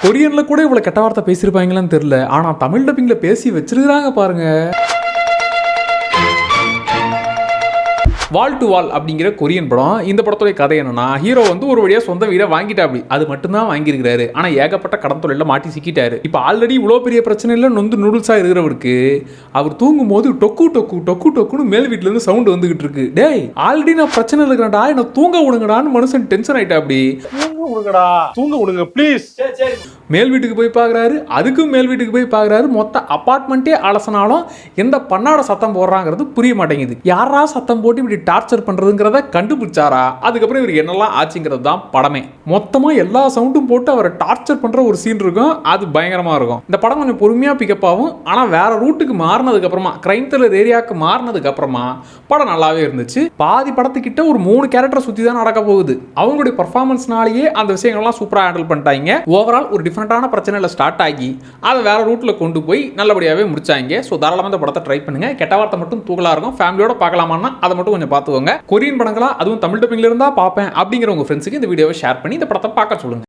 கொரியன்ல கூட இவ்வளவு கெட்ட வார்த்தை பேசியிருப்பாங்களான்னு தெரியல, ஆனா தமிழ் டப்பிங்ல பேசி வச்சிருக்காங்க பாருங்க. வால் டு வால் அப்படிங்கிற கொரியன் படம். இந்த படத்துடைய கதை என்னன்னா, ஹீரோ வந்து ஒரு வழியா சொந்த வீடை வாங்கிட்டாப்படி. அது மட்டும்தான் வாங்கியிருக்காரு. ஆனா ஏகப்பட்ட கடன் தொழில மாட்டி சிக்கிட்டாரு. இப்ப ஆல்ரெடி இவ்வளவு பெரிய பிரச்சனை இல்ல நொந்து நூடுல்ஸா இருக்கிறவருக்கு அவர் தூங்கும் போது டொக்கு டொக்கு டொக்கு டொக்குன்னு மேல் வீட்டுல இருந்து சவுண்ட் வந்துகிட்டு இருக்கு. டேய் ஆல்ரெடி நான் பிரச்சனை இருக்கிறேன்டா, என்ன தூங்க விடுங்கடான்னு மனுஷன் டென்ஷன் ஆயிட்டா. அப்படி தூங்க விடுங்க ப்ளீஸ். மேல் வீட்டுக்கு போய் பார்க்குறாரு, அதுக்கும் மேல் வீட்டுக்கு போய் பார்க்குறாரு. மொத்த அப்பார்ட்மெண்ட்டே அலசனாலும் எந்த பண்ணாட சத்தம் போடுறாங்கிறது புரிய மாட்டேங்குது. யாரா சத்தம் போட்டு இப்படி டார்ச்சர் பண்ணுறதுங்கிறத கண்டுபிடிச்சாரா? அதுக்கப்புறம் இவர் என்னெல்லாம் ஆச்சுங்கிறது தான் படமே. மொத்தமாக எல்லா சவுண்டும் போட்டு அவரை டார்ச்சர் பண்ணுற ஒரு சீன் இருக்கும். அது பயங்கரமாக இருக்கும். இந்த படம் கொஞ்சம் பொறுமையாக பிக்கப் ஆகும். ஆனால் வேற ரூட்டுக்கு மாறினதுக்கு அப்புறமா, கிரைம் த்ரில்லர் ஏரியாவுக்கு மாறினதுக்கு அப்புறமா படம் நல்லாவே இருந்துச்சு. பாதி படத்துக்கிட்ட ஒரு 3 கேரக்டரை சுற்றி தான் நடக்க போகுது. அவங்களுடைய பர்ஃபார்மன்ஸ்னாலேயே அந்த விஷயங்கள்லாம் சூப்பராக ஹேண்டில் பண்ணிட்டாங்க. ஓவரால் ஒரு டிஃப்ரெண்டான பிரச்சனையில் ஸ்டார்ட் ஆகி அதை வேற ரூட்டில் கொண்டு போய் நல்லபடியாகவே முடிச்சாங்க. ஸோ தாராளமாக இந்த படத்தை ட்ரை பண்ணுங்க. கெட்ட வார்த்தை மட்டும் தூக்கலாக இருக்கும். ஃபேமிலியோட பார்க்கலாமான்னா அதை மட்டும் கொஞ்சம் பார்த்துக்கோங்க. கொரியன் படங்களா அதுவும் தமிழ் டப்பிங்ல இருந்தா பார்ப்பேன் அப்படிங்கிற உங்க ஃப்ரெண்ட்ஸுக்கு இந்த வீடியோவை ஷேர் பண்ணி இந்த படத்தை பார்க்க சொல்லுங்க.